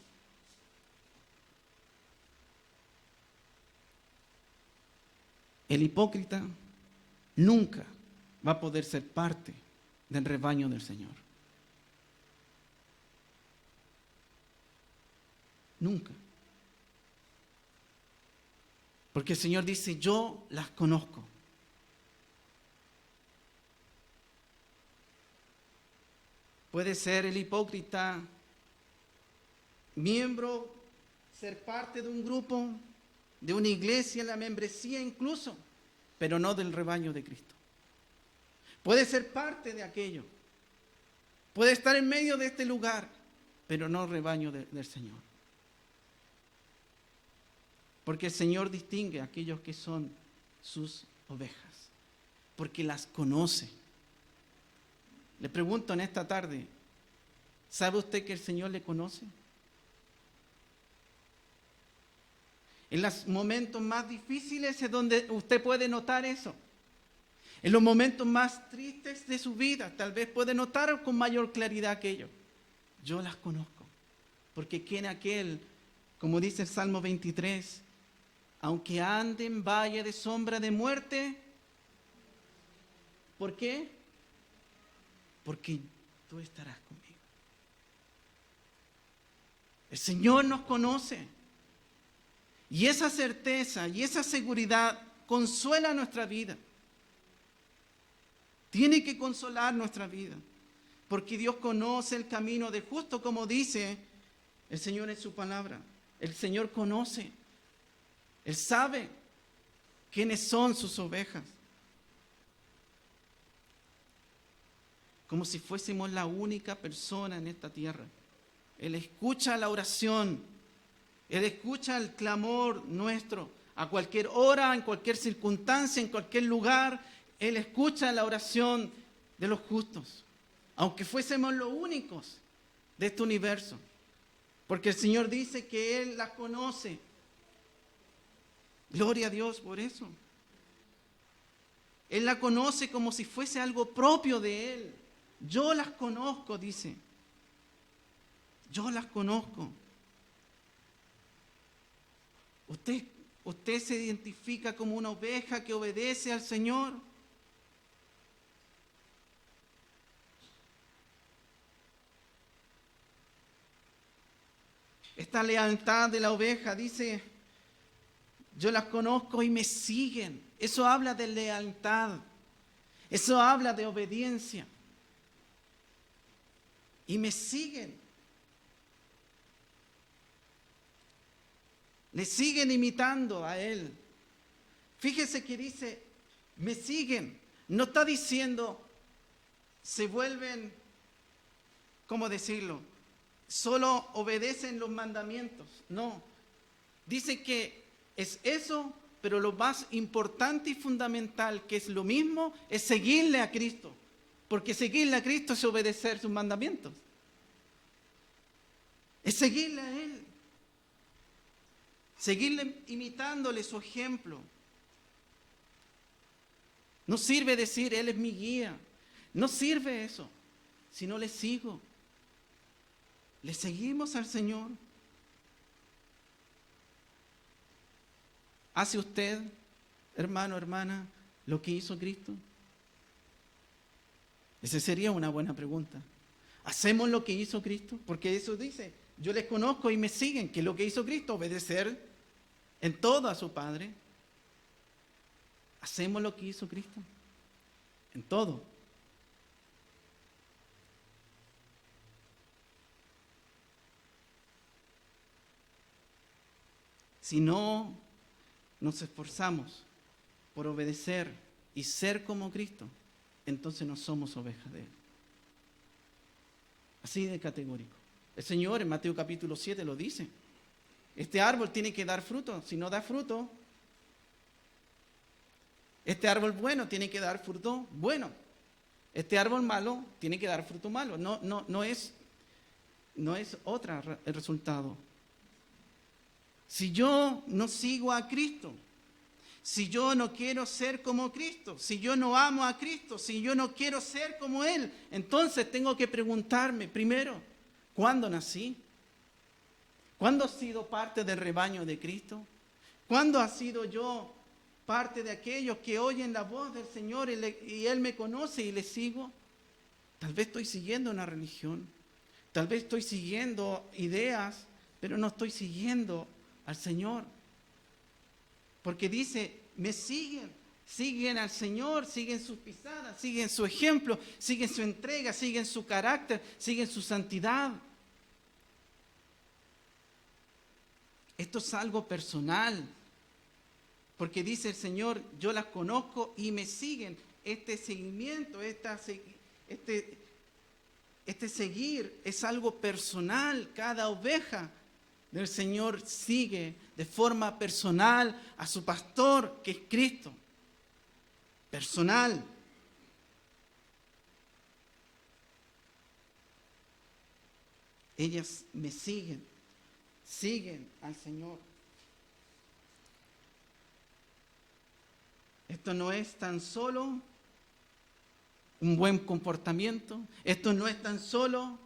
El hipócrita nunca va a poder ser parte del rebaño del Señor. Nunca. Porque el Señor dice, yo las conozco. Puede ser el hipócrita miembro, ser parte de un grupo, de una iglesia, la membresía incluso, pero no del rebaño de Cristo. Puede ser parte de aquello. Puede estar en medio de este lugar, pero no rebaño del Señor. Porque el Señor distingue a aquellos que son sus ovejas, porque las conoce. Le pregunto en esta tarde, ¿sabe usted que el Señor le conoce? En los momentos más difíciles es donde usted puede notar eso. En los momentos más tristes de su vida, tal vez puede notar con mayor claridad aquello. Yo las conozco, porque ¿quién aquel, como dice el Salmo 23, aunque ande en valle de sombra de muerte? ¿Por qué? Porque tú estarás conmigo. El Señor nos conoce. Y esa certeza y esa seguridad consuela nuestra vida. Tiene que consolar nuestra vida. Porque Dios conoce el camino del justo, como dice el Señor en su palabra. El Señor conoce. Él sabe quiénes son sus ovejas. Como si fuésemos la única persona en esta tierra. Él escucha la oración. Él escucha el clamor nuestro a cualquier hora, en cualquier circunstancia, en cualquier lugar. Él escucha la oración de los justos, aunque fuésemos los únicos de este universo. Porque el Señor dice que Él las conoce. Gloria a Dios por eso. Él la conoce como si fuese algo propio de Él. Yo las conozco, dice. Yo las conozco. ¿Usted se identifica como una oveja que obedece al Señor? Esta lealtad de la oveja, dice, yo las conozco y me siguen. Eso habla de lealtad. Eso habla de obediencia. Y me siguen. Le siguen imitando a Él. Fíjese que dice, me siguen. No está diciendo, se vuelven, ¿cómo decirlo? Solo obedecen los mandamientos. No. Dice que es eso, pero lo más importante y fundamental, que es lo mismo, es seguirle a Cristo. Porque seguirle a Cristo es obedecer sus mandamientos. Es seguirle a Él. Seguirle imitándole su ejemplo. No sirve decir, Él es mi guía. No sirve eso, si no le sigo. Le seguimos al Señor. ¿Hace usted, hermano, hermana, lo que hizo Cristo? Esa sería una buena pregunta. ¿Hacemos lo que hizo Cristo? Porque eso dice, yo les conozco y me siguen, que lo que hizo Cristo, obedecer en todo a su Padre. ¿Hacemos lo que hizo Cristo? En todo. Si no nos esforzamos por obedecer y ser como Cristo, entonces no somos ovejas de Él. Así de categórico. El Señor en Mateo capítulo 7 lo dice. Este árbol tiene que dar fruto. Si no da fruto, este árbol bueno tiene que dar fruto bueno. Este árbol malo tiene que dar fruto malo. No es otra el resultado. Si yo no sigo a Cristo, si yo no quiero ser como Cristo, si yo no amo a Cristo, si yo no quiero ser como Él, entonces tengo que preguntarme primero, ¿cuándo nací? ¿Cuándo he sido parte del rebaño de Cristo? ¿Cuándo ha sido yo parte de aquellos que oyen la voz del Señor y Él me conoce y le sigo. Tal vez estoy siguiendo una religión, tal vez estoy siguiendo ideas, pero no estoy siguiendo al Señor. Porque dice, me siguen al Señor, siguen sus pisadas, siguen su ejemplo, siguen su entrega, siguen su carácter, siguen su santidad. Esto es algo personal, porque dice el Señor, yo las conozco y me siguen. Este seguimiento, este seguir es algo personal. Cada oveja del Señor sigue de forma personal a su pastor, que es Cristo. Personal. Ellas me siguen al Señor. Esto no es tan solo un buen comportamiento, esto no es tan solo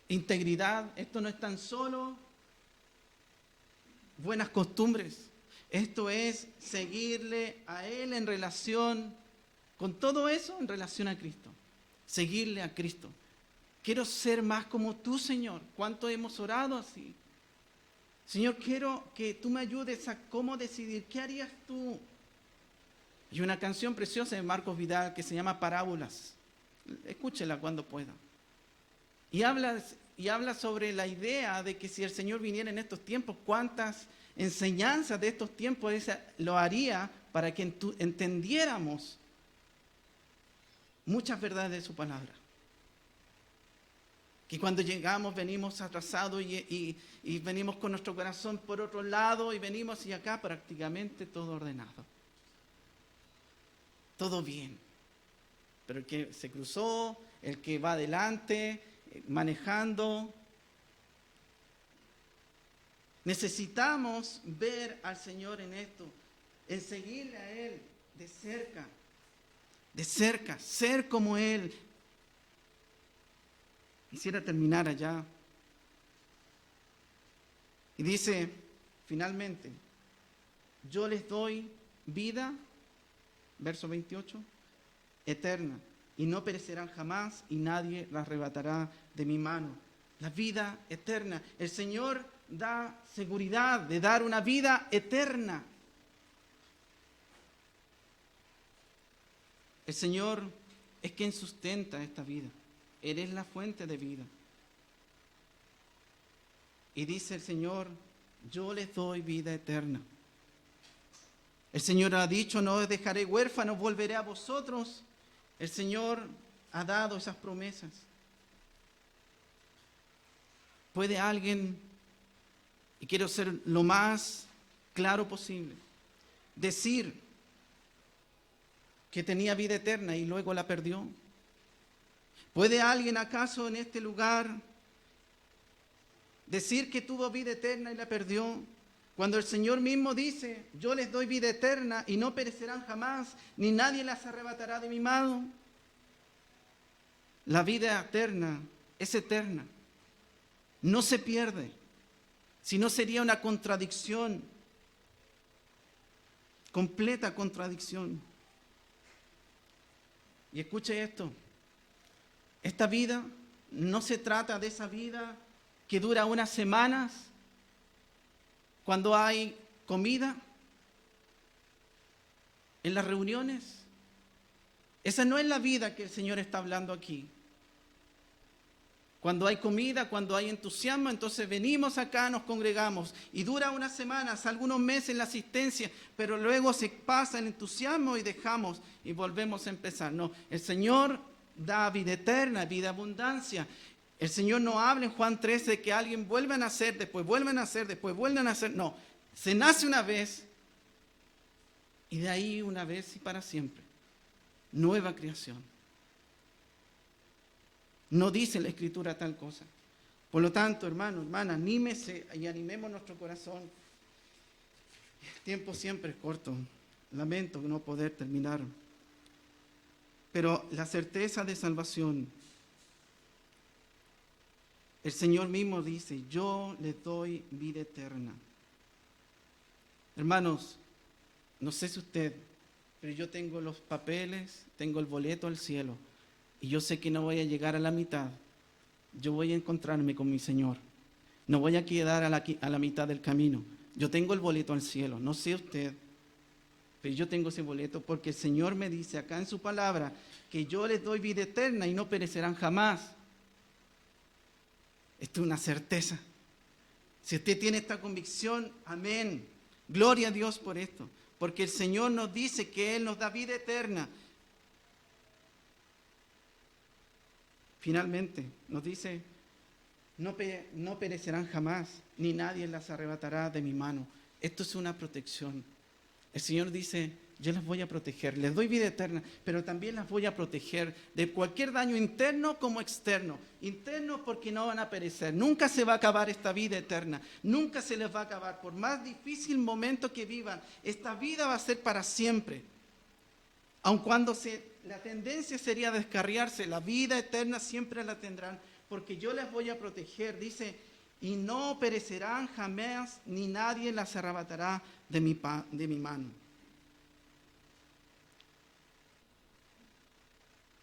integridad, esto no es tan solo buenas costumbres, esto es seguirle a Él en relación, con todo eso en relación a Cristo, seguirle a Cristo. Quiero ser más como tú, Señor. ¿Cuánto hemos orado así? Señor, quiero que tú me ayudes a cómo decidir. ¿Qué harías tú? Hay una canción preciosa de Marcos Vidal que se llama Parábolas. Escúchela cuando pueda. Y habla sobre la idea de que si el Señor viniera en estos tiempos, cuántas enseñanzas de estos tiempos lo haría para que entendiéramos muchas verdades de su palabra. Que cuando llegamos venimos atrasados y venimos con nuestro corazón por otro lado y venimos y acá prácticamente todo ordenado. Todo bien. Pero el que se cruzó, el que va adelante, manejando. Necesitamos ver al Señor en esto, en seguirle a Él de cerca, ser como Él. Quisiera terminar allá. Y dice, finalmente, yo les doy vida, verso 28, eterna, y no perecerán jamás, y nadie la arrebatará de mi mano. La vida eterna. El Señor da seguridad de dar una vida eterna. El Señor es quien sustenta esta vida. Él es la fuente de vida. Y dice el Señor, yo les doy vida eterna. El Señor ha dicho, no os dejaré huérfanos, volveré a vosotros. El Señor ha dado esas promesas. ¿Puede alguien, y quiero ser lo más claro posible, decir que tenía vida eterna y luego la perdió? ¿Puede alguien acaso en este lugar decir que tuvo vida eterna y la perdió? Cuando el Señor mismo dice, yo les doy vida eterna y no perecerán jamás, ni nadie las arrebatará de mi mano. La vida eterna es eterna. No se pierde, sino sería una contradicción, completa contradicción. Y escuche esto. Esta vida no se trata de esa vida que dura unas semanas cuando hay comida en las reuniones. Esa no es la vida que el Señor está hablando aquí. Cuando hay comida, cuando hay entusiasmo, entonces venimos acá, nos congregamos y dura unas semanas, algunos meses la asistencia, pero luego se pasa el entusiasmo y dejamos y volvemos a empezar. No, el Señor da vida eterna, vida abundancia. El Señor no habla en Juan 13 de que alguien vuelva a nacer, después vuelve a nacer, después vuelve a nacer. No, se nace una vez y de ahí una vez y para siempre. Nueva creación. No dice la Escritura tal cosa. Por lo tanto, hermano, hermana, anímese y animemos nuestro corazón. El tiempo siempre es corto. Lamento no poder terminar. Pero la certeza de salvación, el Señor mismo dice, yo les doy vida eterna. Hermanos, no sé si usted, pero yo tengo los papeles, tengo el boleto al cielo, y yo sé que no voy a llegar a la mitad. Yo voy a encontrarme con mi Señor. No voy a quedar a la mitad del camino. Yo tengo el boleto al cielo, no sé usted, pero yo tengo ese boleto porque el Señor me dice acá en su palabra que yo les doy vida eterna y no perecerán jamás. Esto es una certeza. Si usted tiene esta convicción, amén. Gloria a Dios por esto, porque el Señor nos dice que Él nos da vida eterna. Finalmente, nos dice, no perecerán jamás, ni nadie las arrebatará de mi mano. Esto es una protección. El Señor dice, yo las voy a proteger, les doy vida eterna, pero también las voy a proteger de cualquier daño interno como externo. Interno porque no van a perecer, nunca se va a acabar esta vida eterna, nunca se les va a acabar. Por más difícil momento que vivan, esta vida va a ser para siempre. Aun cuando la tendencia sería descarriarse, la vida eterna siempre la tendrán, porque yo les voy a proteger, dice, y no perecerán jamás, ni nadie las arrebatará de mi mano.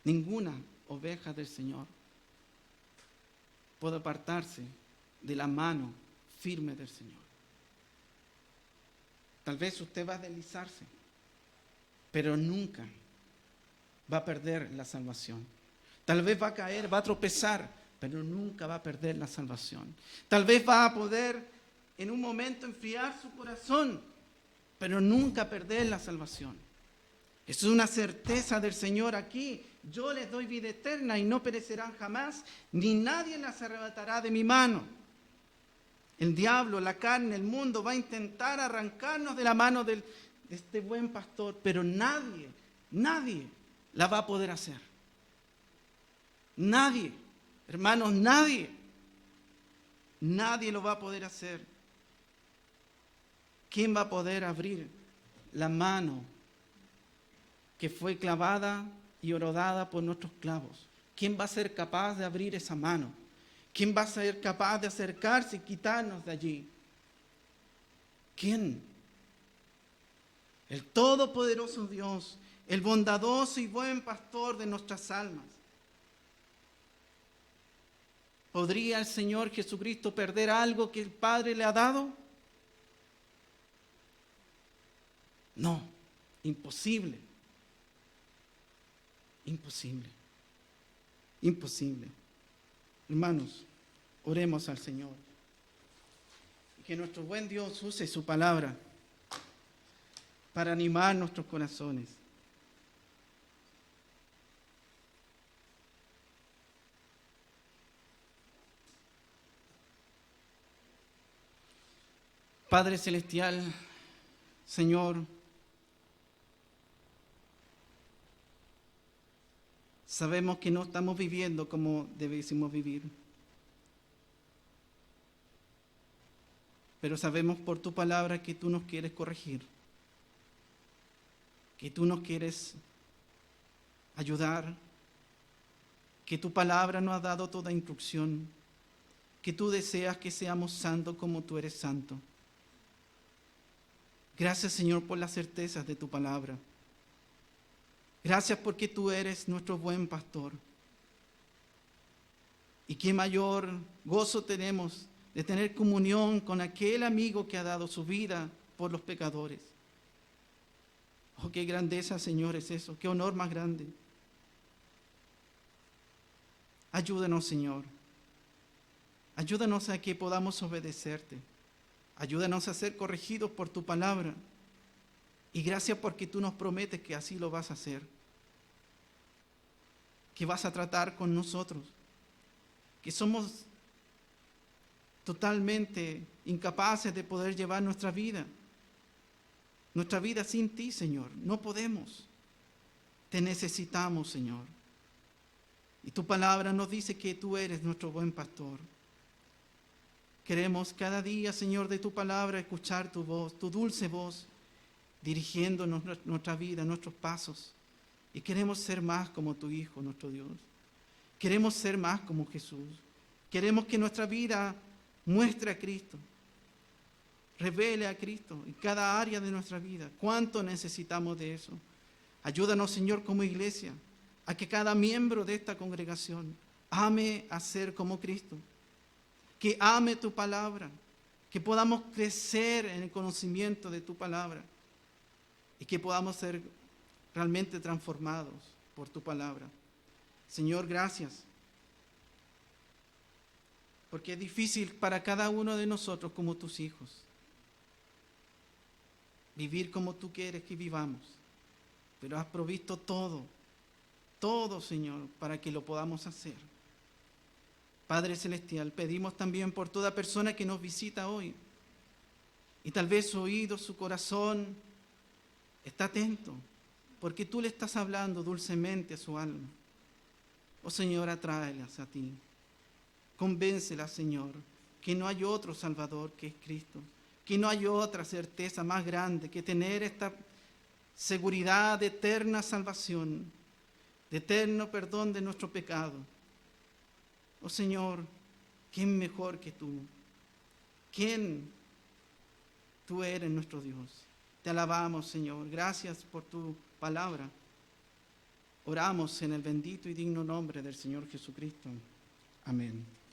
Ninguna oveja del Señor puede apartarse de la mano firme del Señor. Tal vez usted va a deslizarse, pero nunca va a perder la salvación. Tal vez va a caer, va a tropezar, pero nunca va a perder la salvación. Tal vez va a poder en un momento enfriar su corazón, pero nunca perder la salvación. Es una certeza del Señor aquí. Yo les doy vida eterna y no perecerán jamás, ni nadie las arrebatará de mi mano. El diablo, la carne, el mundo va a intentar arrancarnos de la mano de este buen pastor, pero nadie la va a poder hacer. Nadie, hermanos, nadie lo va a poder hacer. ¿Quién va a poder abrir la mano que fue clavada y horadada por nuestros clavos? ¿Quién va a ser capaz de abrir esa mano? ¿Quién va a ser capaz de acercarse y quitarnos de allí? ¿Quién? El todopoderoso Dios, el bondadoso y buen pastor de nuestras almas. ¿Podría el Señor Jesucristo perder algo que el Padre le ha dado? No, imposible. Imposible. Imposible. Hermanos, oremos al Señor. Y que nuestro buen Dios use su palabra para animar nuestros corazones. Padre Celestial, Señor, sabemos que no estamos viviendo como debiésemos vivir, pero sabemos por tu palabra que tú nos quieres corregir, que tú nos quieres ayudar, que tu palabra nos ha dado toda instrucción, que tú deseas que seamos santos como tú eres santo. Gracias, Señor, por las certezas de tu palabra. Gracias porque tú eres nuestro buen pastor. Y qué mayor gozo tenemos de tener comunión con aquel amigo que ha dado su vida por los pecadores. Oh, qué grandeza, Señor, es eso. Qué honor más grande. Ayúdanos, Señor. Ayúdanos a que podamos obedecerte. Ayúdanos a ser corregidos por tu palabra. Y gracias porque tú nos prometes que así lo vas a hacer. Que vas a tratar con nosotros. Que somos totalmente incapaces de poder llevar nuestra vida. Nuestra vida sin ti, Señor. No podemos. Te necesitamos, Señor. Y tu palabra nos dice que tú eres nuestro buen pastor. Queremos cada día, Señor, de tu palabra escuchar tu voz, tu dulce voz, dirigiéndonos nuestra vida, nuestros pasos. Y queremos ser más como tu Hijo, nuestro Dios. Queremos ser más como Jesús. Queremos que nuestra vida muestre a Cristo. revele a Cristo en cada área de nuestra vida. ¿Cuánto necesitamos de eso? Ayúdanos, Señor, como iglesia, a que cada miembro de esta congregación ame a ser como Cristo, que ame tu palabra, que podamos crecer en el conocimiento de tu palabra y que podamos ser realmente transformados por tu palabra. Señor, gracias, porque es difícil para cada uno de nosotros como tus hijos vivir como tú quieres que vivamos, pero has provisto todo, Señor, para que lo podamos hacer. Padre Celestial, pedimos también por toda persona que nos visita hoy y tal vez su oído, su corazón está atento, porque tú le estás hablando dulcemente a su alma. Oh Señor, atráelas a ti. Convéncelas, Señor, que no hay otro Salvador que es Cristo, que no hay otra certeza más grande que tener esta seguridad de eterna salvación, de eterno perdón de nuestro pecado. Oh Señor, ¿quién mejor que tú? ¿Quién? Tú eres nuestro Dios. Te alabamos, Señor. Gracias por tu palabra. Oramos en el bendito y digno nombre del Señor Jesucristo. Amén.